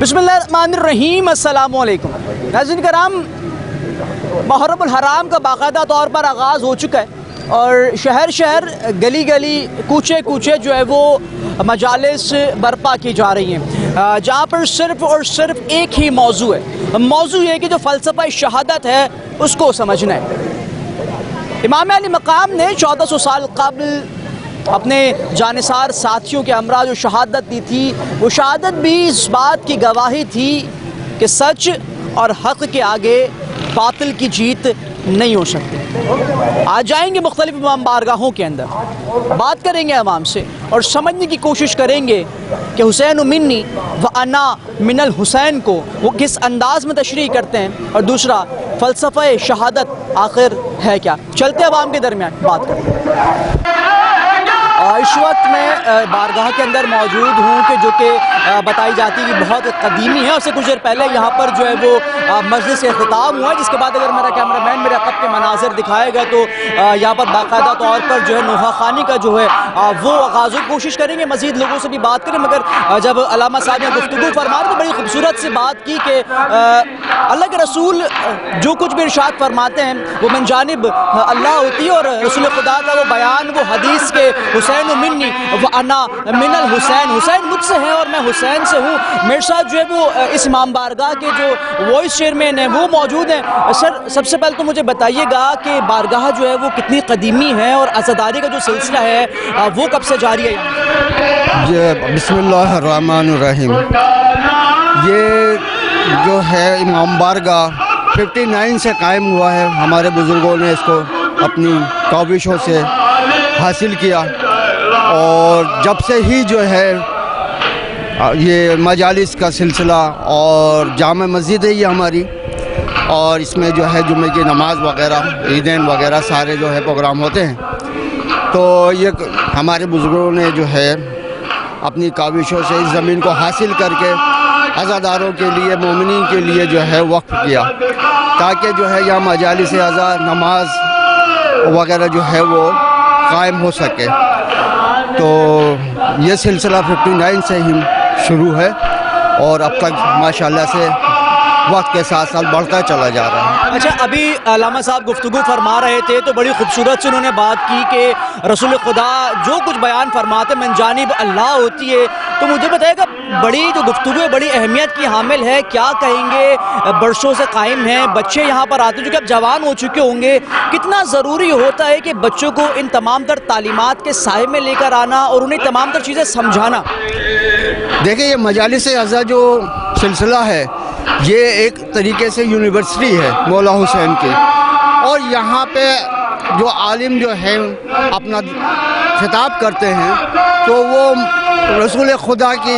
बिस्मिल्लाहिर्रहमानिर्रहीम, अस्सलामु अलैकुम। नाज़रीन कराम, मुहर्रम हराम का बाकायदा तौर पर आगाज़ हो चुका है और शहर शहर गली गली कूचे कूचे जो है वो मजालिस बर्पा की जा रही हैं, जहाँ पर सिर्फ़ और सिर्फ एक ही मौजू है। मौजू ये कि जो फ़लसफ़ा शहादत है उसको समझना है। इमाम अली मकाम ने 1400 साल कबल अपने जानिसार साथियों के हमरा जो शहादत दी थी, वो शहादत भी इस बात की गवाही थी कि सच और हक़ के आगे बातिल की जीत नहीं हो सकती। आ जाएंगे मुख्तलिफ इमाम बारगाहों के अंदर, बात करेंगे अवाम से और समझने की कोशिश करेंगे कि हुसैन मिन्नी व अना मिनल हुसैन को वो किस अंदाज़ में तशरीह करते हैं, और दूसरा फ़लसफ़ा शहादत आखिर है क्या। चलते अवाम के दरमियान बात करें। इस वक्त मैं बारगाह के अंदर मौजूद हूँ कि जो कि बताई जाती है कि बहुत कदीमी है। उससे कुछ देर पहले यहाँ पर जो है वो मजलिस से ख़िताब हुआ, जिसके बाद अगर मेरा कैमरामैन मेरे कब के मनाज़र दिखाएगा तो यहाँ पर बाकायदा तौर पर जो है नोहा खानी का जो है वो आगाज़ की कोशिश करेंगे। मज़ीद लोगों से भी बात करें, मगर जब अल्लामा साहब ने गुफ्तगू फरमाई तो बड़ी खूबसूरत से बात की कि अल्लाह के रसूल जो कुछ भी इरशाद फरमाते हैं वो मन जानिब अल्लाह होती है, और रसूल खुदा का वो बयान, वो हदीस के हुसैन मिन्नी व अना मिनल हुसैन, हुसैन मुझसे है और मैं हुसैन से हूँ। मेरे साथ जो है वो इस इमाम बारगाह के जो वॉइस चेयरमैन हैं वो मौजूद हैं। सर, सबसे पहले तो मुझे बताइएगा कि बारगाह जो है वो कितनी कदीमी है और अज़ादारी का जो सिलसिला है वो कब से जारी है? जी, बिस्मिल्लाहिर्रहमानिर्रहीम। ये जो है इमाम बारगाह 59 से कायम हुआ है। हमारे बुज़ुर्गों ने इसको अपनी काविशों से हासिल किया, और जब से ही जो है ये मजालिस का सिलसिला, और जामा मस्जिद है ये हमारी, और इसमें जो है जुम्मे की नमाज वगैरह, ईदैन वगैरह सारे जो है प्रोग्राम होते हैं। तो ये हमारे बुज़ुर्गों ने जो है अपनी काविशों से इस ज़मीन को हासिल करके अज़ादारों के लिए, मोमिनीन के लिए जो है वक्फ किया, ताकि जो है यहाँ मजालिस अज़ा, नमाज वगैरह जो है वो कायम हो सके। तो ये सिलसिला 59 से ही शुरू है और अब तक माशाल्लाह से वक्त के साथ साथ बढ़ता चला जा रहा है। अच्छा, अभी अल्लामा साहब गुफ्तगू फरमा रहे थे तो बड़ी खूबसूरत से उन्होंने बात की कि रसूल खुदा जो कुछ बयान फरमाते मन जानिब अल्लाह होती है। तो मुझे बताइएगा, बड़ी जो गुफ्तगू है बड़ी अहमियत की हामिल है, क्या कहेंगे? बरसों से कायम हैं, बच्चे यहाँ पर आते हैं जो कि अब जवान हो चुके होंगे। कितना ज़रूरी होता है कि बच्चों को इन तमाम तर तालीमात के साए में लेकर आना और उन्हें तमाम तर चीज़ें समझाना? देखिए, ये मजालिस अज़ा जो सिलसिला है ये एक तरीके से यूनिवर्सिटी है मौला हुसैन की, और यहाँ पे जो आलिम जो है अपना खिताब करते हैं तो वो रसूल खुदा की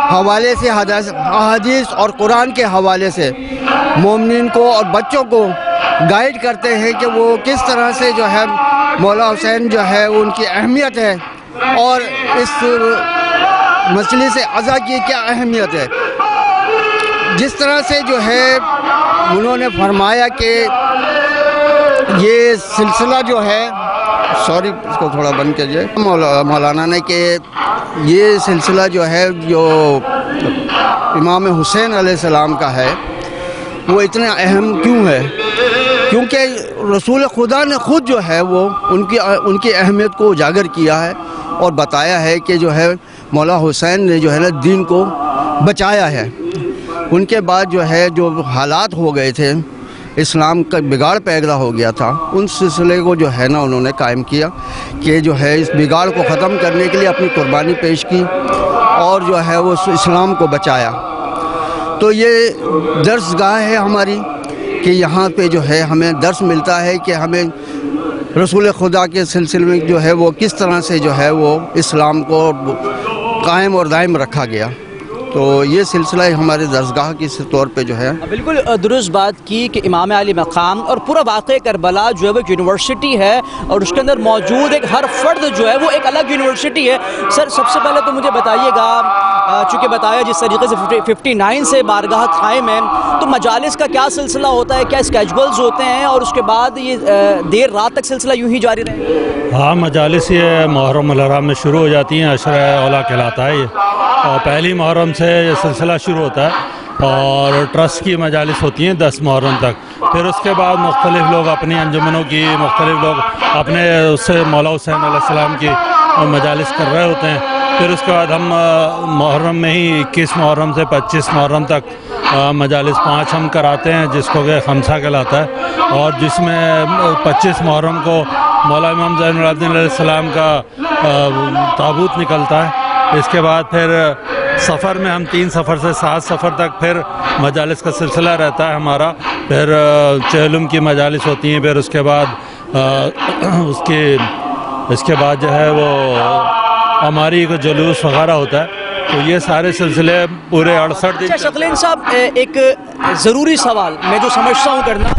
हवाले से, हदीस और कुरान के हवाले से मोमिनीन को और बच्चों को गाइड करते हैं कि वो किस तरह से जो है मौला हुसैन जो है उनकी अहमियत है, और इस मसले से अज़ा की क्या अहमियत है। जिस तरह से जो है उन्होंने फरमाया कि ये सिलसिला जो है, सॉरी इसको थोड़ा बंद कीजिए, मौलाना ने कि ये सिलसिला जो है जो इमाम हुसैन अलैहिस्सलाम का है वो इतना अहम क्यों है, क्योंकि रसूल खुदा ने ख़ुद जो है वो उनकी अहमियत को उजागर किया है और बताया है कि जो है मौला हुसैन ने जो है ना दीन को बचाया है। उनके बाद जो है जो हालात हो गए थे, इस्लाम का बिगाड़ पैदा हो गया था, उन सिलसिले को जो है ना उन्होंने कायम किया कि जो है इस बिगाड़ को ख़त्म करने के लिए अपनी कुर्बानी पेश की और जो है वो इस्लाम को बचाया। तो ये दर्सगाह है हमारी कि यहाँ पे जो है हमें दर्स मिलता है कि हमें रसूल खुदा के सिलसिले में जो है वो किस तरह से जो है वो इस्लाम को कायम और दायम रखा गया। तो ये सिलसिला हमारे दरसगाह के तौर पे जो है बिल्कुल दुरुस्त बात की कि इमाम अली मकाम और पूरा वाक़े करबला जो है वो यूनिवर्सिटी है, और उसके अंदर मौजूद एक हर फ़र्द जो है वो एक अलग यूनिवर्सिटी है। सर, सबसे पहले तो मुझे बताइएगा چونکہ بتایا جس طریقے سے 59 سے بارگاہ قائم ہے، تو مجالس کا کیا سلسلہ ہوتا ہے، کیا اسکیجولز ہوتے ہیں، اور اس کے بعد یہ دیر رات تک سلسلہ یوں ہی جاری رہے گا؟ ہاں، مجالس یہ محرم الحرام میں شروع ہو جاتی ہیں، عشرہ اولا کہلاتا ہے یہ، اور پہلی محرم سے یہ سلسلہ شروع ہوتا ہے، اور ٹرسٹ کی مجالس ہوتی ہیں 10 محرم تک. پھر اس کے بعد مختلف لوگ اپنی انجمنوں کی، مختلف لوگ اپنے اس سے مولا حسین علیہ السلام کی مجالس کر رہے ہوتے ہیں. پھر اس کے بعد ہم محرم میں ہی 21 محرم سے 25 محرم تک مجالس 5 ہم کراتے ہیں، جس کو کہ خمسہ کہلاتا ہے، اور جس میں 25 محرم کو مولا امام زین العابدین علیہ السلام کا تابوت نکلتا ہے. اس کے بعد پھر سفر میں ہم 3 سفر سے 7 سفر تک پھر مجالس کا سلسلہ رہتا ہے ہمارا. پھر چہلم کی مجالس ہوتی ہیں، پھر اس کے بعد اس کے بعد جو ہے وہ ہماری کو جلوس وغیرہ ہوتا ہے. تو یہ سارے سلسلے پورے 68 دن. شکلین صاحب، ایک ضروری سوال میں جو سمجھتا ہوں کرنا،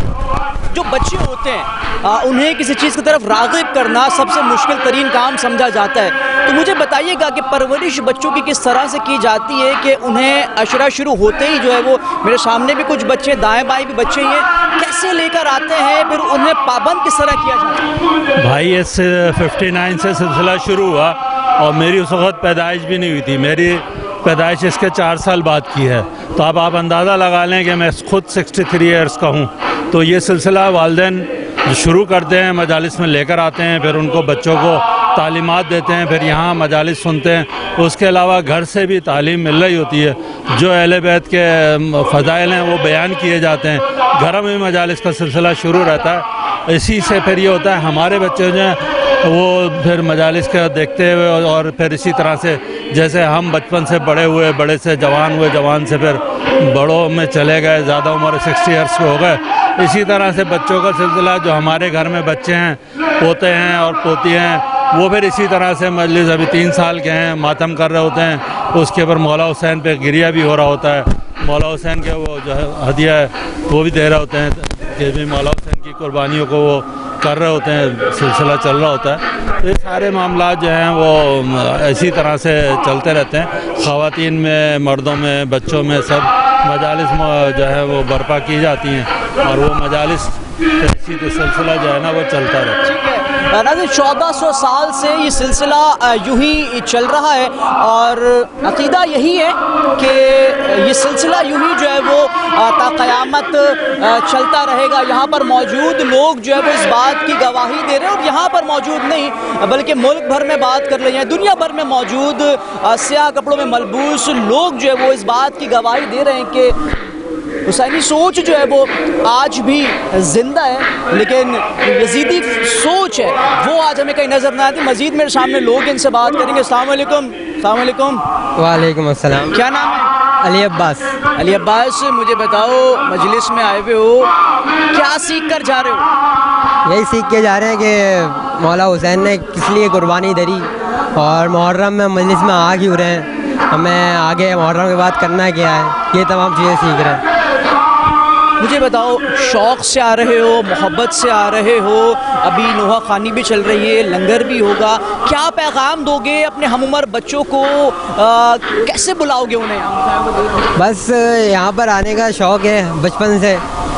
جو بچے ہوتے ہیں انہیں کسی چیز کی طرف راغب کرنا سب سے مشکل ترین کام سمجھا جاتا ہے. تو مجھے بتائیے گا کہ پرورش بچوں کی کس طرح سے کی جاتی ہے کہ انہیں عشرہ شروع ہوتے ہی جو ہے وہ، میرے سامنے بھی کچھ بچے، دائیں بائیں بھی بچے ہیں، کیسے لے کر آتے ہیں، پھر انہیں پابند کس طرح کیا جاتا ہے؟ بھائی، اس 59 سے سلسلہ شروع ہوا، اور میری اس وقت پیدائش بھی نہیں ہوئی تھی. میری پیدائش اس کے 4 سال بعد کی ہے. تو اب آپ اندازہ لگا لیں کہ میں خود 63 ایئرس کا ہوں. تو یہ سلسلہ والدین شروع کرتے ہیں، مجالس میں لے کر آتے ہیں، پھر ان کو بچوں کو تعلیمات دیتے ہیں، پھر یہاں مجالس سنتے ہیں. اس کے علاوہ گھر سے بھی تعلیم مل رہی ہوتی ہے، جو اہل بیت کے فضائل ہیں وہ بیان کیے جاتے ہیں. گھر میں مجالس کا سلسلہ شروع رہتا ہے. اسی سے پھر یہ ہوتا ہے ہمارے بچے جو ہیں وہ پھر مجالس کا دیکھتے ہوئے، اور پھر اسی طرح سے جیسے ہم بچپن سے بڑے ہوئے، بڑے سے جوان ہوئے، جوان سے پھر بڑوں میں چلے گئے، زیادہ عمر 60 ایئرس کے ہو گئے، اسی طرح سے بچوں کا سلسلہ، جو ہمارے گھر میں بچے ہیں، پوتے ہیں اور پوتی ہیں، وہ پھر اسی طرح سے مجلس ابھی 3 سال کے ہیں، ماتم کر رہے ہوتے ہیں. اس کے اوپر مولا حسین پہ گریہ بھی ہو رہا ہوتا ہے. مولا حسین کے وہ جو ہے ہدیہ ہے وہ بھی دے رہے ہوتے ہیں، کہ بھی مولا حسین کی قربانیوں کو وہ کر رہے ہوتے ہیں، سلسلہ چل رہا ہوتا ہے. تو یہ سارے معاملات جو ہیں وہ اسی طرح سے چلتے رہتے ہیں. خواتین میں، مردوں میں، بچوں میں، سب مجالس جو ہے وہ برپا کی جاتی ہیں، اور وہ مجالس اسی سلسلہ جو ہے نا وہ چلتا رہتا ہے. ناظرین، 1400 سال سے یہ سلسلہ یوں ہی چل رہا ہے، اور عقیدہ یہی ہے کہ یہ سلسلہ یوں ہی جو ہے وہ تا قیامت چلتا رہے گا. یہاں پر موجود لوگ جو ہے وہ اس بات کی گواہی دے رہے ہیں، اور یہاں پر موجود نہیں بلکہ ملک بھر میں بات کر رہے ہیں، دنیا بھر میں موجود سیاہ کپڑوں میں ملبوس لوگ جو ہے وہ اس بات کی گواہی دے رہے ہیں کہ حسینی سوچ جو ہے وہ آج بھی زندہ ہے، لیکن یزیدی سوچ ہے وہ آج ہمیں کہیں نظر نہ آتی. مزید میرے سامنے لوگ ان سے بات کریں گے. السلام علیکم. السلام علیکم. وعلیکم السلام. کیا نام ہے؟ علی عباس. علی عباس، مجھے بتاؤ، مجلس میں آئے ہوئے ہو، کیا سیکھ کر جا رہے ہو؟ یہی سیکھ کے جا رہے ہیں کہ مولا حسین نے کس لیے قربانی دری، اور محرم میں مجلس میں آ کیوں رہے ہیں، ہمیں آگے محرم کے بعد کرنا کیا ہے، یہ تمام چیزیں سیکھ رہے ہیں. مجھے بتاؤ، شوق سے آ رہے ہو، محبت سے آ رہے ہو، ابھی نوحہ خوانی بھی چل رہی ہے، لنگر بھی ہوگا، کیا پیغام دو گے اپنے ہم عمر بچوں کو، کیسے بلاؤ گے انہیں؟ بس یہاں پر آنے کا شوق ہے بچپن سے،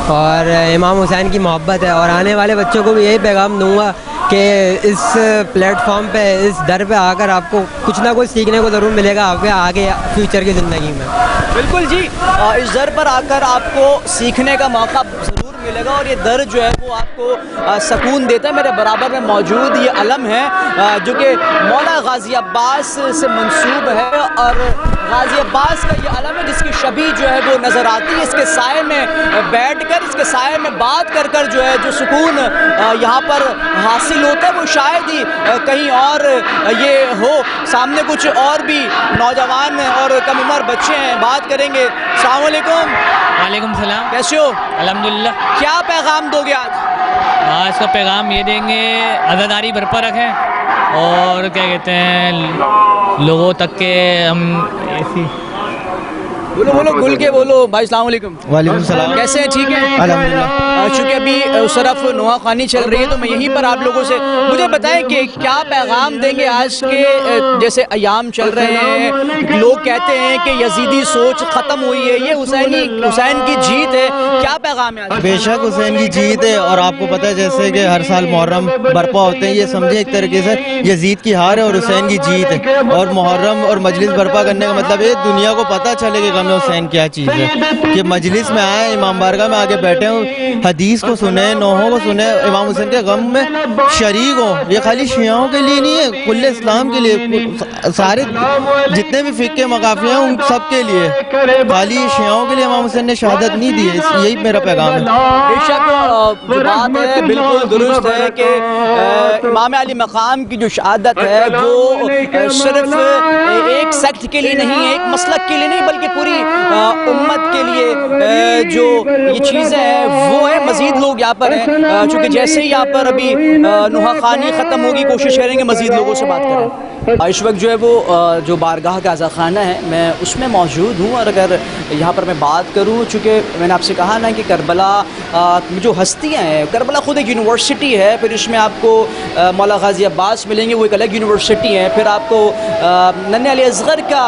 اور امام حسین کی محبت ہے، اور آنے والے بچوں کو بھی یہی پیغام دوں گا کہ اس پلیٹ فارم پہ، اس در پہ آ کر آپ کو کچھ نہ کچھ سیکھنے کو ضرور ملے گا آگے فیوچر کی زندگی میں. بالکل جی، اس در پر آ کر آپ کو سیکھنے کا موقع ضرور ملے گا، اور یہ در جو ہے وہ آپ کو سکون دیتا ہے. میرے برابر میں موجود یہ علم ہے جو کہ مولا غازی عباس سے منسوب ہے، اور غازی عباس کا یہ علم ہے جس کی شبیہ جو ہے وہ نظر آتی ہے. اس کے سائے میں بیٹھ کر، اس کے سائے میں بات کر کر جو ہے جو سکون یہاں پر حاصل ہوتا ہے وہ شاید ہی کہیں اور یہ ہو. سامنے کچھ اور بھی نوجوان اور کم عمر بچے ہیں، بات کریں گے. السلام علیکم. وعلیکم السلام. کیسے ہو؟ الحمدللہ. کیا پیغام دو گے آج؟ آج کا پیغام یہ دیں گے، عزاداری برپا رکھیں، اور کیا کہتے ہیں لوگوں تک کہ ہم ایسی बोलो गुल के बोलो भाई। अस्सलाम वालेकुम। वालेकुम सलाम। कैसे हैं? ठीक है अल्हम्दुलिल्लाह। चूँकि अभी उस तरफ नोहा खानी चल रही है तो मैं यहीं पर आप लोगों से मुझे बताएं कि क्या पैगाम देंगे आज के जैसे अयाम चल रहे हैं, लोग कहते हैं कि यजीदी सोच ख़त्म हुई है, ये हुसैन की जीत है, क्या पैगाम है आज? बेशक हुसैन की जीत है, और आपको पता है जैसे कि हर साल मुहर्रम बर्पा होते हैं, ये समझे एक तरीके से यजीद की हार है और हुसैन की जीत है। और मुहर्रम और मजलिस बर्पा करने का मतलब ये दुनिया को पता चले कि गम हुसैन क्या चीज़ है, कि मजलिस में आए, इमाम बारगाह में आके बैठे हों, हदीस को सुने, नोहों को सुने, इमाम हुसैन के गम में शरीक हों। ये खाली शियाओं के लिए नहीं है, कुल्ले इस्लाम के लिए, सारे जितने भी फ़िक़्ह मकाफ़ी हैं उन सब के लिए, खाली शियाओं के लिए इमाम हुसैन ने शहादत नहीं दी है। यही मेरा पैगाम है। बेशक जो बात है बिल्कुल दुरुस्त है कि इमाम अली मकाम की जो शहादत है वो सिर्फ एक सेक्ट के लिए नहीं है, एक मसलक के लिए नहीं, बल्कि पूरी उम्मत के लिए जो ये चीज़ें हैं वो है। मज़ीद लोग यहाँ पर हैं, चूँकि जैसे ही यहाँ पर अभी नोहा खानी ख़त्म होगी कोशिश करेंगे मज़ीद लोगों से बात करें। इस वक्त जो है वो जो बारगाह का अज़ा खाना है मैं उसमें मौजूद हूँ, और अगर यहाँ पर मैं बात करूँ, चूँकि मैंने आपसे कहा ना कि करबला जो हस्तियाँ हैं, करबला ख़ुद एक यूनिवर्सिटी है, फिर इसमें आपको मौला गाज़ी अब्बास मिलेंगे, वो एक अलग यूनिवर्सिटी है, फिर आपको नन्हे अली असग़र का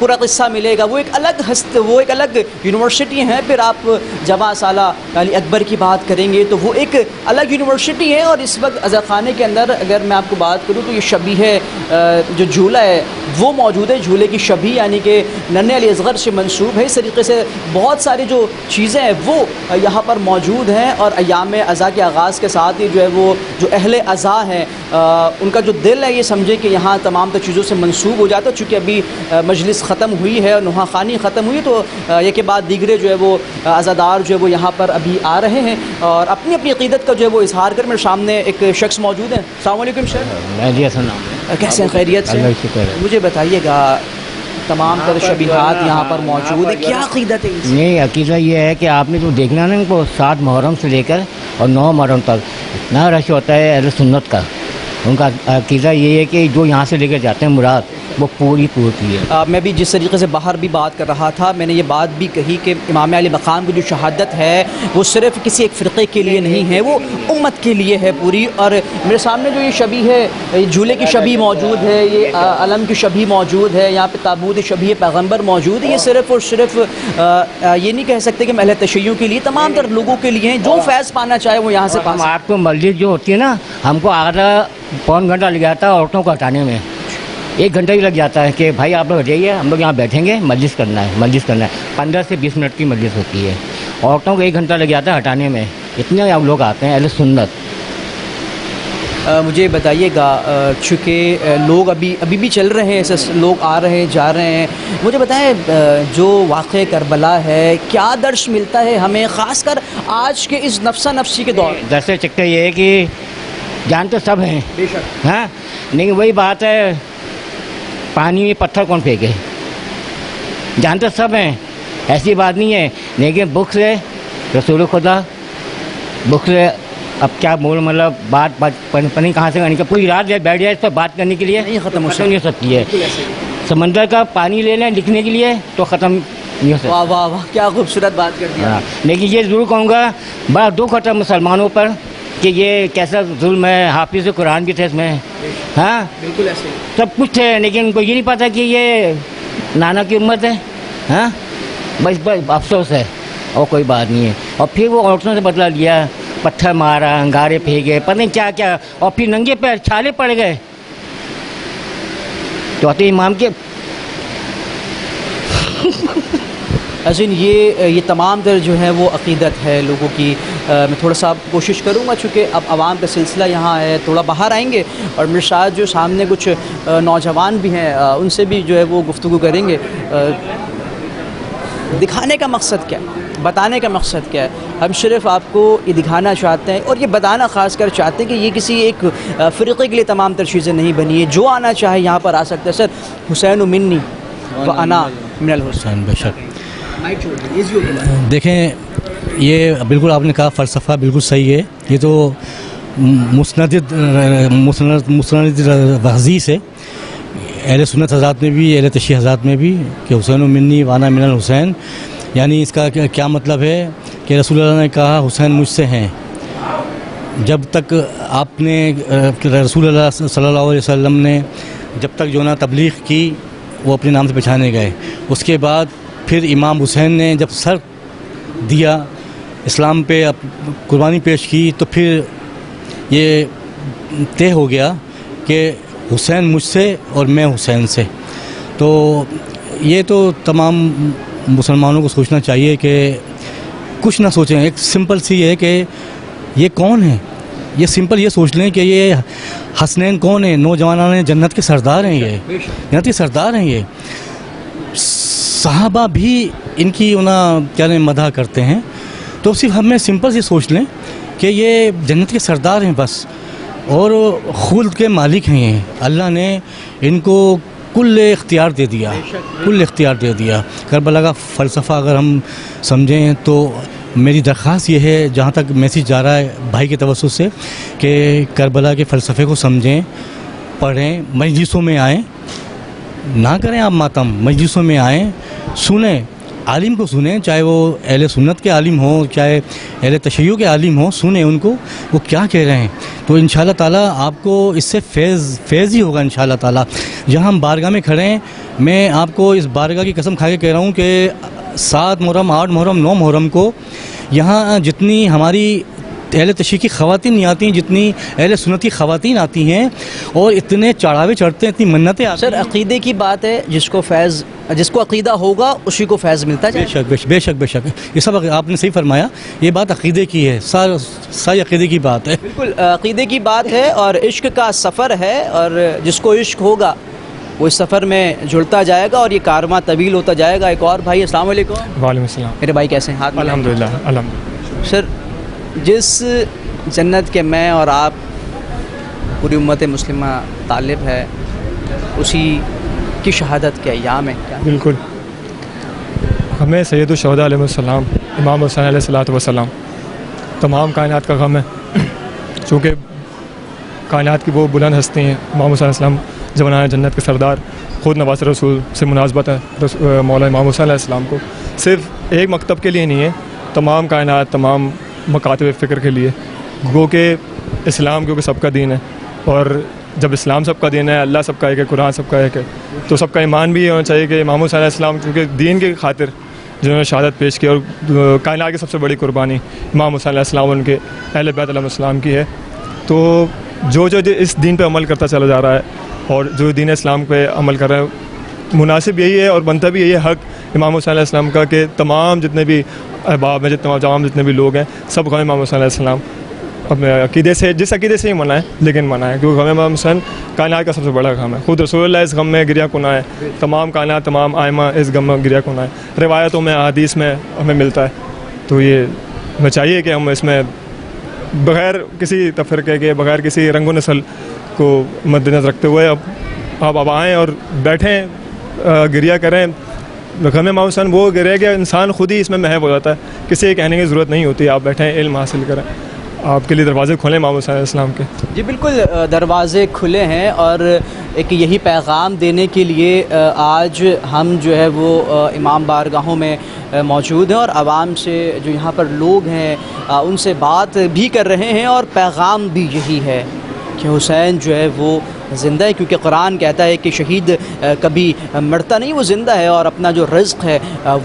पूरा क़िस्सा मिलेगा, वो एक अलग यूनिवर्सिटी है, फिर आप जमा साला अली अकबर की बात करेंगे तो वो एक अलग यूनिवर्सिटी है। और इस वक्त अज़ा खाने के अंदर अगर मैं आपको बात करूँ तो ये शबीह जो झूला है वो मौजूद है, झूले की शबी यानी कि नन्हे अली असग़र से मंसूब है। इस तरीके से बहुत सारी जो चीज़ें हैं वो यहाँ पर मौजूद हैं, और अयाम अज़ा के आगाज़ के साथ ही जो है वो जो अहले अज़ा हैं उनका जो दिल है ये समझे कि यहाँ तमाम तर चीज़ों से मंसूब हो जाता है। चूँकि अभी मजलिस ख़त्म हुई है और नोहा खानी ख़त्म हुई तो एक के बाद दीगरे जो है वो अज़ादार जो है वो यहाँ पर अभी आ रहे हैं और अपनी अपनी अक़ीदत का जो है वो इजहार कर। मेरे सामने एक शख्स मौजूद है। अस्सलाम वालेकुम सर, कैसे हैं? खैरियत से? मुझे बताइएगा तमाम तर शबीहात यहाँ पर मौजूद है, क्या अक़ीदत है? नहीं, अक़ीदा ये है कि आपने तो देखना ना इनको 7 मुहर्रम से लेकर और 9 मुहर्रम तक इतना रश होता है अहले सुन्नत का। उनका अक़ीदा ये है कि जो यहाँ से लेकर जाते हैं मुराद वो पूरी है। मैं भी जिस तरीके से बाहर भी बात कर रहा था मैंने ये बात भी कही कि इमाम अली मकाम की जो शहादत है वो सिर्फ किसी एक फ़िरक़े के लिए नहीं है, वो उम्मत के लिए है पूरी। और मेरे सामने जो ये शबी है, झूले की शबी मौजूद है, ये अलम की शबी मौजूद है, यहाँ पे ताबूत शबी पैगम्बर मौजूद है। ये सिर्फ और सिर्फ ये नहीं कह सकते कि महल तशय्युं के लिए, तमाम तर लोगों के लिए हैं, जो फैज़ पाना चाहे वो यहाँ से पा सकते हैं। आपको मस्जिद जो होती है ना, हमको आधा पौन घंटा लग जाता है औरतों को हटाने में, 1 घंटा ही लग जाता है कि भाई आप लोग जाइए, हम लोग यहाँ बैठेंगे, मजलिस करना है। 15 से 20 मिनट की मजलिस होती है, औरतों को 1 घंटा लग जाता है हटाने में, इतने आप लोग आते हैं अहले सुन्नत। मुझे बताइएगा, चूँकि लोग अभी भी चल रहे हैं, ऐसे लोग आ रहे हैं जा रहे हैं, मुझे बताएं जो वाक़े करबला है क्या दर्श मिलता है हमें, ख़ासकर आज के इस नफ्सा नफ्सी के दौर? दर्श चिकते ये है कि जान तो सब हैं, बेशक, हाँ, लेकिन वही बात है, पानी में पत्थर कौन फेंके, जान तो सब हैं, ऐसी बात नहीं है। लेकिन बुक से रसूल खुदा, बुक से अब क्या बोल, मतलब बात पनी कहाँ से करनी, पूरी रात बैठ जाए इस पर बात करने के लिए नहीं ख़त्म नहीं हो सकती है। समंदर का पानी ले लें लिखने के लिए तो ख़त्म नहीं हो सकता। वाह वाह वाह, क्या खूबसूरत बात कर दिया। लेकिन ये ज़रूर कहूँगा, बड़ा दुख होता है मुसलमानों पर कि ये कैसा जुल्म है। हाफिज़ कुरान भी थे इसमें, हाँ बिल्कुल ऐसे सब कुछ थे, लेकिन उनको ये नहीं पता कि ये नाना की उम्मत है, हाँ बस अफसोस है और कोई बात नहीं है। और फिर वो औरतों से बदला लिया, पत्थर मारा, अंगारे फेंके, पता नहीं क्या क्या, और फिर नंगे पैर छाले पड़ गए। चौथे इमाम के अजीन ये तमाम दर जो है वो अक़ीदत है लोगों की। मैं थोड़ा सा कोशिश करूँगा, चूँकि अब आवाम का सिलसिला यहाँ है, थोड़ा बाहर आएंगे और मेरे साथ जो सामने कुछ नौजवान भी हैं उनसे भी जो है वो गुफ्तगू करेंगे। दिखाने का मकसद क्या है, बताने का मकसद क्या है? हम सिर्फ आपको ये दिखाना चाहते हैं और ये बताना ख़ास कर चाहते हैं कि ये किसी एक फ़िरक़े के लिए तमाम तर चीज़ें नहीं बनी है, जो आना चाहे यहाँ पर आ सकता है। सर, हुसैन मिन्नी व अना मिनल हुसैन। बेशक देखें, ये बिल्कुल आपने कहा, फ़लसफ़ा बिल्कुल सही है। ये तो मुस्नद वज़ी से اہل سنت حضرات میں بھی اہل تشیع حضرات میں بھی کہ حسین منی وانا من الحسین، یعنی اس کا کیا مطلب ہے کہ رسول اللہ نے کہا حسین مجھ سے ہیں. جب تک آپ نے رسول اللہ صلی اللہ علیہ وسلم نے جب تک جو نا تبلیغ کی وہ اپنے نام سے پہچانے گئے، اس کے بعد پھر امام حسین نے جب سر دیا اسلام پہ قربانی پیش کی تو پھر یہ طے ہو گیا کہ حسین مجھ سے اور میں حسین سے. تو یہ تو تمام مسلمانوں کو سوچنا چاہیے کہ کچھ نہ سوچیں، ایک سمپل سی ہے کہ یہ کون ہے، یہ سمپل یہ سوچ لیں کہ یہ حسنین کون ہیں، نوجوانان جنت کے سردار ہیں، یہ جنت کے سردار ہیں. یہ صحابہ بھی ان کی کیا مدح کرتے ہیں. تو صرف ہمیں سمپل سی سوچ لیں کہ یہ جنت کے سردار ہیں بس، اور خلد کے مالک ہیں. یہ اللہ نے ان کو کل اختیار دے دیا، کل اختیار دے دیا. کربلا کا فلسفہ اگر ہم سمجھیں تو میری درخواست یہ ہے، جہاں تک میسیج جا رہا ہے بھائی کے توسط سے، کہ کربلا کے فلسفے کو سمجھیں، پڑھیں، مجلسوں میں آئیں، نہ کریں آپ ماتم، مجلسوں میں آئیں، سنیں، عالم کو سنیں، چاہے وہ اہل سنت کے عالم ہوں، چاہے اہل تشیع کے عالم ہوں، سنیں ان کو وہ کیا کہہ رہے ہیں. تو انشاءاللہ تعالیٰ آپ کو اس سے فیض ہی ہوگا انشاءاللہ تعالیٰ. جہاں ہم بارگاہ میں کھڑے ہیں، میں آپ کو اس بارگاہ کی قسم کھا کے کہہ رہا ہوں کہ 7 محرم 8 محرم 9 محرم کو یہاں جتنی ہماری اہل تشیع کی خواتین نہیں آتی ہیں، جتنی اہل سنت کی خواتین آتی ہیں، اور اتنے چڑھاوے چڑھتے ہیں، اتنی منتیں آتی ہیں. سر عقیدے کی بات ہے، جس کو عقیدہ ہوگا اسی کو فیض ملتا ہے. بے شک یہ سب آپ نے صحیح فرمایا، یہ بات عقیدے کی ہے، ساری عقیدے کی بات ہے. بالکل عقیدے کی بات ہے، اور عشق کا سفر ہے، اور جس کو عشق ہوگا وہ اس سفر میں جڑتا جائے گا اور یہ کارواں طویل ہوتا جائے گا. ایک اور بھائی، السلام علیکم. وعلیکم السلام. میرے بھائی کیسے ہیں؟ ہاتھ الحمدللہ الحمدللہ. سر، جس جنت کے میں اور آپ پوری امت مسلمہ طالب ہے، اسی کی شہادت کے ایام ہے کیا؟ بالکل. ہمیں سید الشہداء علیہ السلام امام حسین علیہ الصلوۃ والسلام تمام کائنات کا غم ہے، چونکہ کائنات کی وہ بلند ہستی ہیں. امام حسین علیہ السلام زمانہ جنت کے سردار، خود نواز رسول سے مناسبت ہے مولا امام حسین علیہ السلام کو. صرف ایک مکتب کے لیے نہیں ہے، تمام کائنات، تمام مکاتب فکر کے لیے. گو کہ اسلام کیونکہ سب کا دین ہے، اور جب اسلام سب کا دین ہے، اللہ سب کا ایک ہے، قرآن سب کا ایک ہے، تو سب کا ایمان بھی ہونا چاہیے کہ امام حسین علیہ السلام کیونکہ دین کی خاطر جنہوں نے شہادت پیش کی، اور کائنات کی سب سے بڑی قربانی امام حسین علیہ السلام ان کے اہل بیت علیہ السلام کی ہے. تو جو اس دین پہ عمل کرتا چلا جا رہا ہے، اور جو دین اسلام پہ عمل کر رہے ہیں، مناسب یہی ہے اور بنتا بھی یہی ہے حق امام حسین علیہ السلام کا کہ تمام جتنے بھی احباب ہیں، تمام جتنے بھی لوگ ہیں، سب غم امام حسین علیہ السلام اپنے عقیدے سے، جس عقیدے سے ہی منائیں، لیکن منائیں، کیونکہ غم امام حسین کائنات کا سب سے بڑا غم ہے. خود رسول اللہ اس غم میں گریہ کناں ہے، تمام کائنات، تمام آئمہ اس غم میں گریہ کناں ہے. روایتوں میں، احادیث میں ہمیں ملتا ہے. تو یہ ہمیں چاہیے کہ ہم اس میں بغیر کسی تفرقے کے، بغیر کسی رنگ و نسل کو مد نظر رکھتے ہوئے اب آئیں اور بیٹھیں، گریہ کریں. غم امام حسین وہ گرے کہ انسان خود ہی اس میں محو ہو جاتا ہے، کسی کے کہنے کی ضرورت نہیں ہوتی. آپ بیٹھیں، علم حاصل کریں، آپ کے لیے دروازے کھلیں امام حسین علیہ السلام کے. جی بالکل، دروازے کھلے ہیں، اور ایک یہی پیغام دینے کے لیے آج ہم جو ہے وہ امام بارگاہوں میں موجود ہیں، اور عوام سے جو یہاں پر لوگ ہیں ان سے بات بھی کر رہے ہیں، اور پیغام بھی یہی ہے کہ حسین جو ہے وہ زندہ ہے، کیونکہ قرآن کہتا ہے کہ شہید کبھی مرتا نہیں، وہ زندہ ہے، اور اپنا جو رزق ہے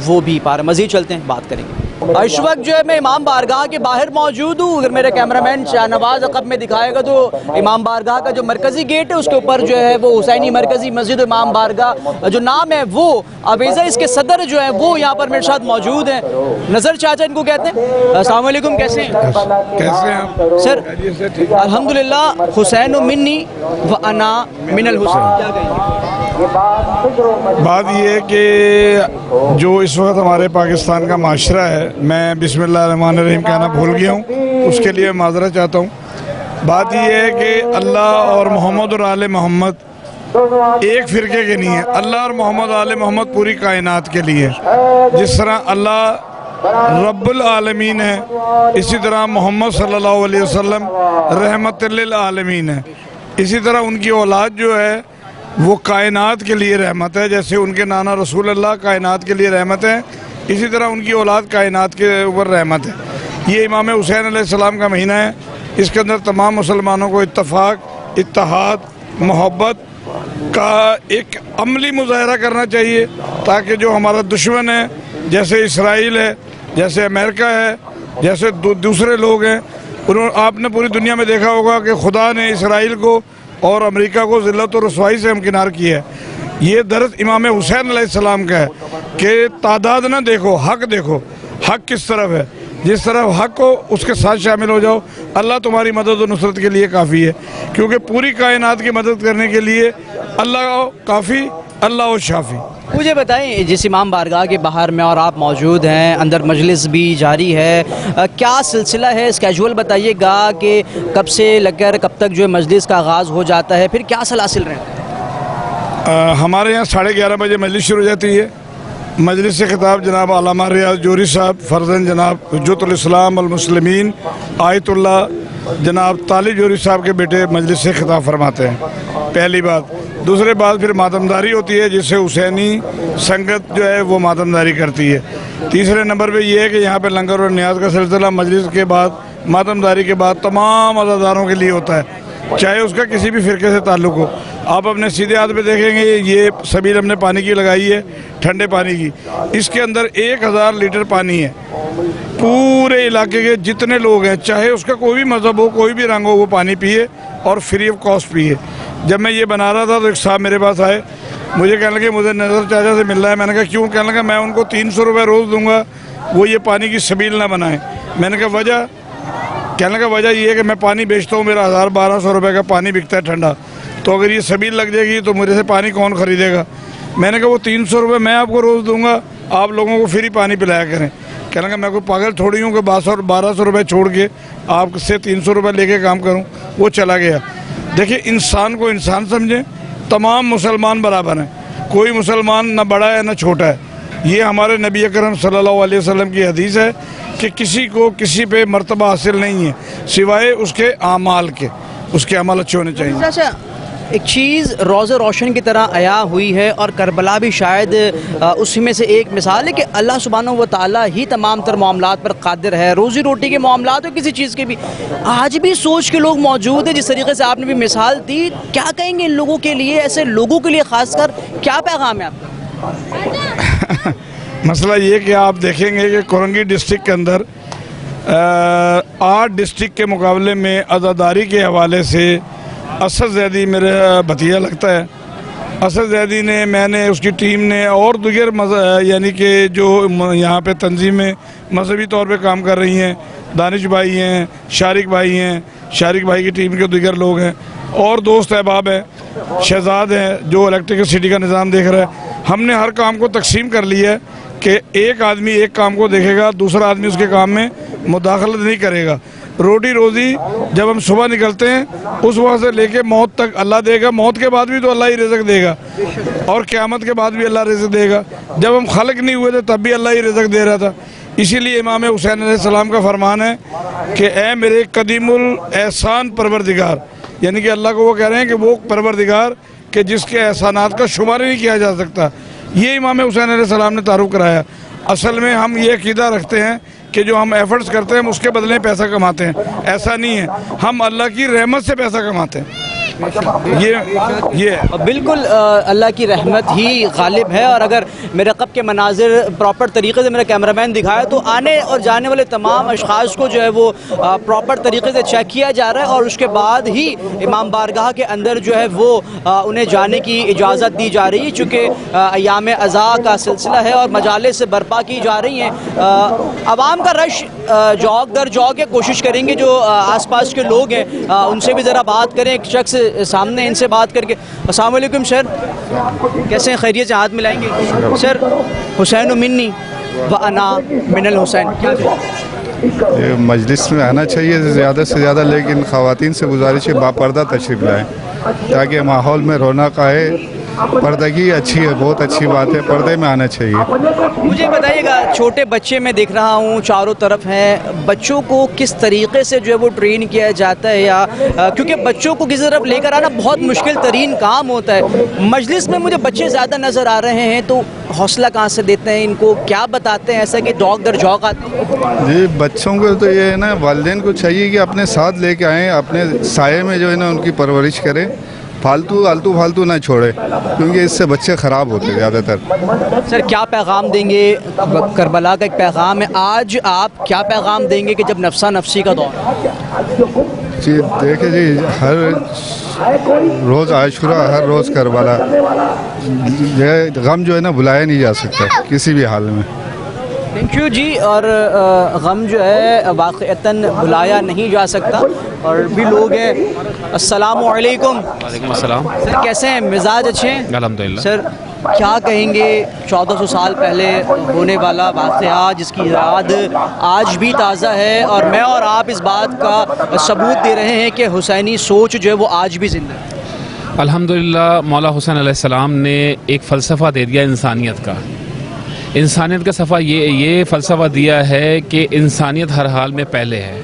وہ بھی پا رہا. مزید چلتے ہیں، بات کریں گے. اس وقت جو ہے میں امام بارگاہ کے باہر موجود ہوں. اگر میرے کیمرہ مین شاہ نواز عقب میں دکھائے گا تو امام بارگاہ کا جو مرکزی گیٹ ہے اس کے اوپر جو ہے وہ حسینی مرکزی مسجد امام بارگاہ جو نام ہے وہ اویزہ، اس کے صدر جو ہے وہ یہاں پر میرے ساتھ موجود ہیں. نظر چاچا ان کو کہتے ہیں. السلام علیکم، کیسے ہیں؟ کیسے ہیں سر؟ الحمدللہ، حسین منی و انا من الحسین. بات یہ ہے کہ جو اس وقت ہمارے پاکستان کا معاشرہ ہے، میں بسم اللہ الرحمن الرحیم کہنا بھول گیا ہوں، اس کے لیے معذرت چاہتا ہوں. بات یہ ہے کہ اللہ اور محمد اور آل محمد ایک فرقے کے نہیں ہے. اللہ اور محمد آل محمد پوری کائنات کے لیے. جس طرح اللہ رب العالمین ہے، اسی طرح محمد صلی اللہ علیہ وسلم رحمت للعالمین ہے. اسی طرح ان کی اولاد جو ہے وہ کائنات کے لیے رحمت ہے. جیسے ان کے نانا رسول اللہ کائنات کے لیے رحمت ہے, اسی طرح ان کی اولاد کائنات کے اوپر رحمت ہے. یہ امام حسین علیہ السلام کا مہینہ ہے. اس کے اندر تمام مسلمانوں کو اتفاق, اتحاد, محبت کا ایک عملی مظاہرہ کرنا چاہیے, تاکہ جو ہمارا دشمن ہے جیسے اسرائیل ہے, جیسے امریکہ ہے, جیسے دوسرے لوگ ہیں, آپ نے پوری دنیا میں دیکھا ہوگا کہ خدا نے اسرائیل کو اور امریکہ کو ذلت و رسوائی سے ہمکنار کیا ہے. یہ درس امام حسین علیہ السلام کا ہے کہ تعداد نہ دیکھو, حق دیکھو. حق کس طرف ہے, جس طرف حق ہو اس کے ساتھ شامل ہو جاؤ. اللہ تمہاری مدد و نصرت کے لیے کافی ہے, کیونکہ پوری کائنات کی مدد کرنے کے لیے اللہ کافی, اللہ شافی. مجھے بتائیں, جس امام بارگاہ کے باہر میں اور آپ موجود ہیں, اندر مجلس بھی جاری ہے, کیا سلسلہ ہے, اسکیجول بتائیے گا کہ کب سے لگ کر کب تک جو ہے مجلس کا آغاز ہو جاتا ہے, پھر کیا سلاسل رہے؟ ہمارے یہاں 11:30 بجے مجلس شروع ہو جاتی ہے. مجلس سے خطاب جناب علامہ ریاض جوہری صاحب, فرزند جناب حجت الاسلام والمسلمین آیت اللہ جناب طالب جوہری صاحب کے بیٹے مجلس سے خطاب فرماتے ہیں. پہلی بات. دوسرے بات پھر ماتمداری ہوتی ہے, جس سے حسینی سنگت جو ہے وہ ماتمداری کرتی ہے. تیسرے نمبر پہ یہ ہے کہ یہاں پہ لنگر اور نیاز کا سلسلہ مجلس کے بعد, ماتمداری کے بعد تمام عزاداروں کے لیے ہوتا ہے, چاہے اس کا کسی بھی فرقے سے تعلق ہو. آپ اپنے سیدھے ہاتھ پہ دیکھیں گے یہ سبیل ہم نے پانی کی لگائی ہے, ٹھنڈے پانی کی. اس کے اندر 1000 لیٹر پانی ہے. پورے علاقے کے جتنے لوگ ہیں, چاہے اس کا کوئی بھی مذہب ہو, کوئی بھی رنگ ہو, وہ پانی پیے اور فری آف کاسٹ پیے. جب میں یہ بنا رہا تھا تو ایک صاحب میرے پاس آئے, مجھے کہنے لگے مجھے نظر چاچا سے مل رہا ہے. میں نے کہا کیوں؟ کہنے لگا میں ان کو 300 روپے روز دوں گا, وہ یہ پانی کی سبیل نہ بنائیں. میں نے کہا وجہ؟ کہنے لگا وجہ یہ ہے کہ میں پانی بیچتا ہوں, میرا 1200 روپے کا پانی بکتا ہے ٹھنڈا, تو اگر یہ سبیل لگ جائے گی تو مجھے سے پانی کون خریدے گا؟ میں نے کہا وہ 300 روپے میں آپ کو روز دوں گا, آپ لوگوں کو فری پانی پلایا کریں. کہنے لگا میں کوئی پاگل تھوڑی ہوں کہ 1200 روپے چھوڑ کے آپ سے 300 روپے لے کے کام کروں. وہ چلا گیا. دیکھیں, انسان کو انسان سمجھیں, تمام مسلمان برابر ہیں, کوئی مسلمان نہ بڑا ہے نہ چھوٹا ہے. یہ ہمارے نبی اکرم صلی اللہ علیہ وسلم کی حدیث ہے کہ کسی کو کسی پہ مرتبہ حاصل نہیں ہے سوائے اس کے اعمال کے, اس کے عمل اچھے ہونے چاہیے. اچھا, ایک چیز روز روشن کی طرح عیا ہوئی ہے, اور کربلا بھی شاید اسی میں سے ایک مثال ہے کہ اللہ سبحانہ و تعالیٰ ہی تمام تر معاملات پر قادر ہے. روزی روٹی کے معاملات ہو, کسی چیز کے بھی, آج بھی سوچ کے لوگ موجود ہیں. جس طریقے سے آپ نے بھی مثال دی, کیا کہیں گے ان لوگوں کے لیے, ایسے لوگوں کے لیے خاص کر کیا پیغام ہے آپ کا؟ مسئلہ یہ کہ آپ دیکھیں گے کہ کورنگی ڈسٹرکٹ کے اندر 8 ڈسٹرکٹ کے مقابلے میں عزاداری کے حوالے سے اسد زیدی میرا بھتیجا لگتا ہے. اسد زیدی نے, میں نے, اس کی ٹیم نے اور دیگر یعنی کہ جو یہاں پہ تنظیمیں مذہبی طور پہ کام کر رہی ہیں, دانش بھائی ہیں, شارق بھائی ہیں, شارق بھائی کی ٹیم کے دیگر لوگ ہیں, اور دوست احباب ہیں, شہزاد ہیں جو الیکٹریسٹی کا نظام دیکھ رہا ہے. ہم نے ہر کام کو تقسیم کر لیا ہے کہ ایک آدمی ایک کام کو دیکھے گا, دوسرا آدمی اس کے کام میں مداخلت نہیں کرے گا. روٹی روزی جب ہم صبح نکلتے ہیں اس وقت سے لے کے موت تک اللہ دے گا, موت کے بعد بھی تو اللہ ہی رزق دے گا, اور قیامت کے بعد بھی اللہ رزق دے گا. جب ہم خلق نہیں ہوئے تھے تب بھی اللہ ہی رزق دے رہا تھا. اسی لیے امام حسین علیہ السلام کا فرمان ہے کہ اے میرے قدیم الاحسان پروردگار, یعنی کہ اللہ کو وہ کہہ رہے ہیں کہ وہ پروردگار کہ جس کے احسانات کا شمار نہیں کیا جا سکتا. یہ امام حسین علیہ السلام نے تعارف کرایا. اصل میں ہم یہ عقیدہ رکھتے ہیں کہ جو ہم ایفرٹس کرتے ہیں ہم اس کے بدلے میں پیسہ کماتے ہیں. ایسا نہیں ہے, ہم اللہ کی رحمت سے پیسہ کماتے ہیں. یہ بالکل اللہ کی رحمت ہی غالب ہے. اور اگر میرے قب کے مناظر پراپر طریقے سے میرا کیمرہ مین دکھایا تو آنے اور جانے والے تمام اشخاص کو جو ہے وہ پراپر طریقے سے چیک کیا جا رہا ہے, اور اس کے بعد ہی امام بارگاہ کے اندر جو ہے وہ انہیں جانے کی اجازت دی جا رہی ہے. چونکہ ایام عزا کا سلسلہ ہے اور مجالس برپا کی جا رہی ہیں. عوام کا رش جوگ در جوگ ہے. کوشش کریں گے جو آس پاس کے لوگ ہیں ان سے بھی ذرا بات کریں. ایک شخص سامنے, ان سے بات کر کے. السلام علیکم سر, کیسے ہیں, خیریت سے ہاتھ ملائیں گے سر. حسین منی و انا من الحسین. مجلس میں آنا چاہیے زیادہ سے زیادہ, لیکن خواتین سے گزارش ہے باپردہ تشریف لائیں تاکہ ماحول میں رونق آئے पर्दगी अच्छी है, बहुत अच्छी बात है, पर्दे में आना चाहिए। मुझे बताइएगा, छोटे बच्चे मैं देख रहा हूँ चारों तरफ हैं, बच्चों को किस तरीके से जो है वो ट्रेन किया जाता है, या क्योंकि बच्चों को किसी तरफ लेकर आना बहुत मुश्किल तरीन काम होता है। मजलिस में मुझे बच्चे ज़्यादा नज़र आ रहे हैं, तो हौसला कहाँ से देते हैं, इनको क्या बताते हैं ऐसा कि जौक दर जौक आते हैं? जी, बच्चों को तो ये है ना, वालिदैन को चाहिए कि अपने साथ लेके आएँ, अपने साये में जो है ना उनकी परवरिश करें, फालतू ना छोड़े, क्योंकि इससे बच्चे ख़राब होते हैं ज़्यादातर। सर क्या पैगाम देंगे, करबला का एक पैगाम है, आज आप क्या पैगाम देंगे कि जब नफसा नफसी का दौर है? जी देखिए जी, हर रोज़ आशुरा, हर रोज़ करबला, ये गम जो है ना भुलाया नहीं जा सकता किसी भी हाल में। थैंक यू जी। और गम जो है वाक़अतन भुलाया नहीं जा सकता। और भी लोग हैं। अस्सलामु अलैकुम। वालेकुम अस्सलाम। सर कैसे हैं, मिजाज अच्छे हैं? अल्हम्दुलिल्लाह। सर क्या कहेंगे 1400 साल पहले होने वाला वाक़या जिसकी याद आज भी ताज़ा है, और मैं और आप इस बात का सबूत दे रहे हैं कि हुसैनी सोच जो है वो आज भी ज़िंदा है। अल्हम्दुलिल्लाह, मौला हुसैन अलैहिस्सलाम ने एक फ़लसफ़ा दे दिया इंसानियत का। इंसानियत का सफ़ा ये फ़लसफ़ा दिया है कि इंसानियत हर हाल में पहले है,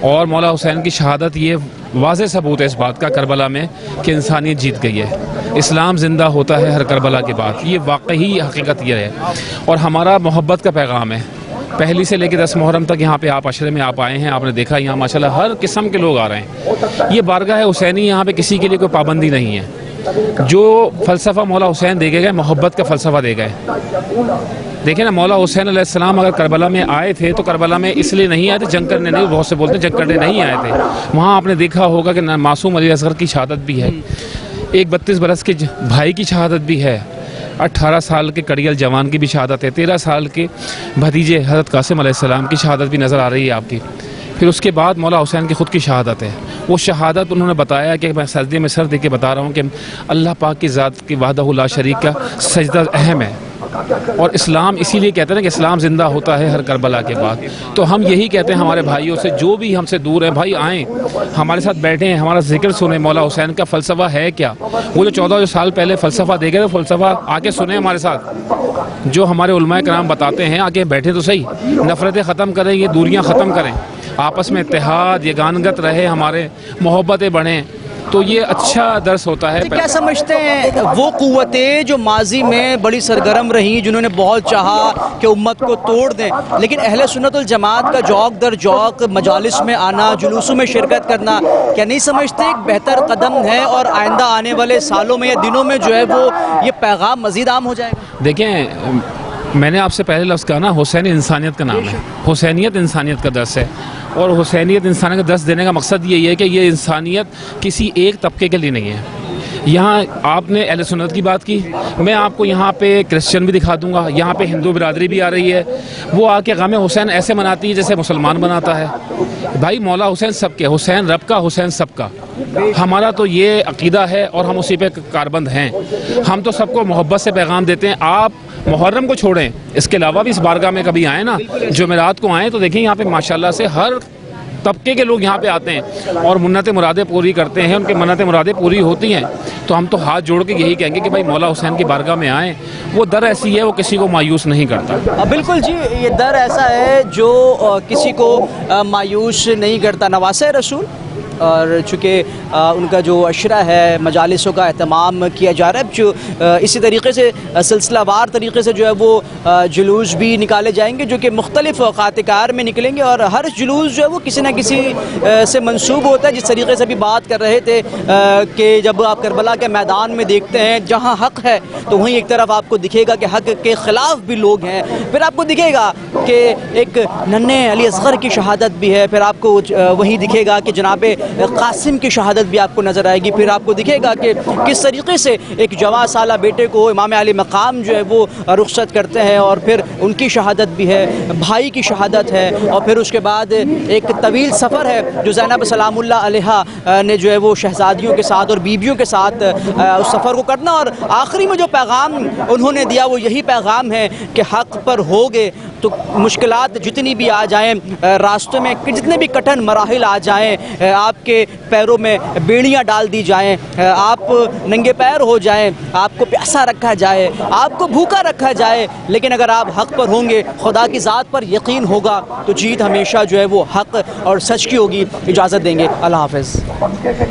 और मौला हुसैन की शहादत ये वाज़ेह सबूत है इस बात का करबला में कि इंसानियत जीत गई है, इस्लाम ज़िंदा होता है हर करबला के बाद। ये वाकई हकीकत ये है, और हमारा मोहब्बत का पैगाम है। पहली से लेकर 10 मुहर्रम तक यहाँ पे आप अशरे में आप आए हैं, आपने देखा यहाँ माशाल्लाह हर किस्म के लोग आ रहे हैं। ये बारगाह हुसैनी, यहाँ पे किसी के लिए कोई पाबंदी नहीं है। जो फ़लसफ़ा मौला हुसैन दे गए, मोहब्बत का फ़लसफ़ा दे गए। देखिए ना, मौला हुसैन अलैहिस्सलाम अगर करबला में आए थे तो करबला में इसलिए नहीं आए थे जंग करने, नहीं, बहुत से बोलते हैं जंग करने नहीं आए थे। वहाँ आपने देखा होगा कि मासूम अली असगर की शहादत भी है, एक 32 बरस के भाई की शहादत भी है, 18 साल के कड़ियल जवान की भी शहादत है, 13 साल के भतीजे हज़रत कासिम अलैहिस्सलाम की शहादत भी नज़र आ रही है आपकी। फिर उसके बाद मौला हुसैन की ख़ुद की शहादत है। वो शहादत उन्होंने बताया कि मैं सजदे में सर दे के बता रहा हूँ कि अल्लाह पाक की ज़ात की वहदहु ला शरीक का सजदा अहम है, और इस्लाम इसीलिए कहते हैं कि इस्लाम ज़िंदा होता है हर करबला के बाद। तो हम यही कहते हैं हमारे भाइयों से, जो भी हमसे दूर हैं, भाई आएँ, हमारे साथ बैठें, हमारा जिक्र सुने। मौला हुसैन का फ़लसफ़ा है क्या, वो जो 14 साल पहले फ़लसफ़ा दे गए, फ़लसफ़ा आके सुने हमारे साथ, जो हमारे उलमाए कराम बताते हैं, आके बैठे तो सही, नफ़रतें ख़त्म करें, ये दूरियाँ ख़त्म करें, आपस में इत्तेहाद, ये गानगत रहे, हमारे मोहब्बतें बढ़ें, तो ये अच्छा दर्स होता है। क्या समझते हैं वो क़ुव्वतें जो माजी में बड़ी सरगर्म रहीं, जिन्होंने बहुत चाहा कि उम्मत को तोड़ दें, लेकिन अहले सुन्नत वल जमात का जौक दर जौक मजालिस में आना, जुलूसों में शिरकत करना, क्या नहीं समझते एक बेहतर कदम है, और आइंदा आने वाले सालों में या दिनों में जो है वो ये पैगाम मज़ीद आम हो जाएगा? देखें, मैंने आपसे पहले लफ्ज़ कहा ना, हुसैन इंसानियत का नाम है, हुसैनियत इंसानियत का दर्स है, और हुसैनियत इंसानियत का दर्स देने का मकसद यही है कि ये इंसानियत किसी एक तबके के लिए नहीं है। यहाँ आपने अहले सुन्नत की बात की, मैं आपको यहाँ पे क्रिश्चियन भी दिखा दूँगा, यहाँ पे हिंदू बिरादरी भी आ रही है, वो आके गम हुसैन ऐसे मनाती है जैसे मुसलमान बनाता है। भाई मौला हुसैन सबके, हुसैन रब का, हुसैन सबका, हमारा तो ये अकीदा है और हम उसी पे कारबंद हैं। हम तो सबको मोहब्बत से पैगाम देते हैं। आप मुहर्रम को छोड़ें, इसके अलावा भी इस बारगाह में कभी आए ना, जुमेरात को आएँ तो देखें यहाँ पे माशाल्लाह से हर तबके के लोग यहाँ पे आते हैं और मन्नतें मुरादें पूरी करते हैं, उनके मन्नतें मुरादें पूरी होती हैं। तो हम तो हाथ जोड़ के यही कहेंगे कि भाई मौला हुसैन की बारगाह में आएँ। वो दर ऐसी है, वो किसी को मायूस नहीं करता। बिल्कुल जी, ये दर ऐसा है जो किसी को मायूस नहीं करता। नवासे रसूल, और चूँकि उनका जो अशरा है, मजालिसों का एहतमाम किया जा रहा है, जो इसी तरीके से सिलसिलावार तरीके से जो है वो जुलूस भी निकाले जाएंगे, जो कि मुख्तलिफ़ ख़ातिकार में निकलेंगे, और हर जुलूस जो है वो किसी न किसी से मंसूब होता है। जिस तरीके से भी बात कर रहे थे कि जब आप करबला के मैदान में देखते हैं, जहाँ हक़ है तो वहीं एक तरफ आपको दिखेगा कि हक़ के ख़िलाफ़ भी लोग हैं, फिर आपको दिखेगा कि एक नन्हे अली असगर की शहादत भी है, फिर आपको वहीं दिखेगा कि जनाब कासिम की शहादत भी आपको नज़र आएगी, फिर आपको दिखेगा कि किस तरीके से एक जवां साला बेटे को इमाम अली मकाम जो है वो रुखसत करते हैं, और फिर उनकी शहादत भी है, भाई की शहादत है, और फिर उसके बाद एक तवील सफ़र है जो ज़ैनब सलामुल्लाह अलैहा ने जो है वो शहज़ादियों के साथ और बीबियों के साथ उस सफ़र को करना, और आखिरी में जो पैगाम उन्होंने दिया वो यही पैगाम है कि हक़ पर होगे تو مشکلات جتنی بھی آ جائیں, راستے میں جتنے بھی کٹھن مراحل آ جائیں, آپ کے پیروں میں بیڑیاں ڈال دی جائیں, آپ ننگے پیر ہو جائیں, آپ کو پیاسا رکھا جائے, آپ کو بھوکا رکھا جائے, لیکن اگر آپ حق پر ہوں گے, خدا کی ذات پر یقین ہوگا, تو جیت ہمیشہ جو ہے وہ حق اور سچ کی ہوگی. اجازت دیں گے, اللہ حافظ.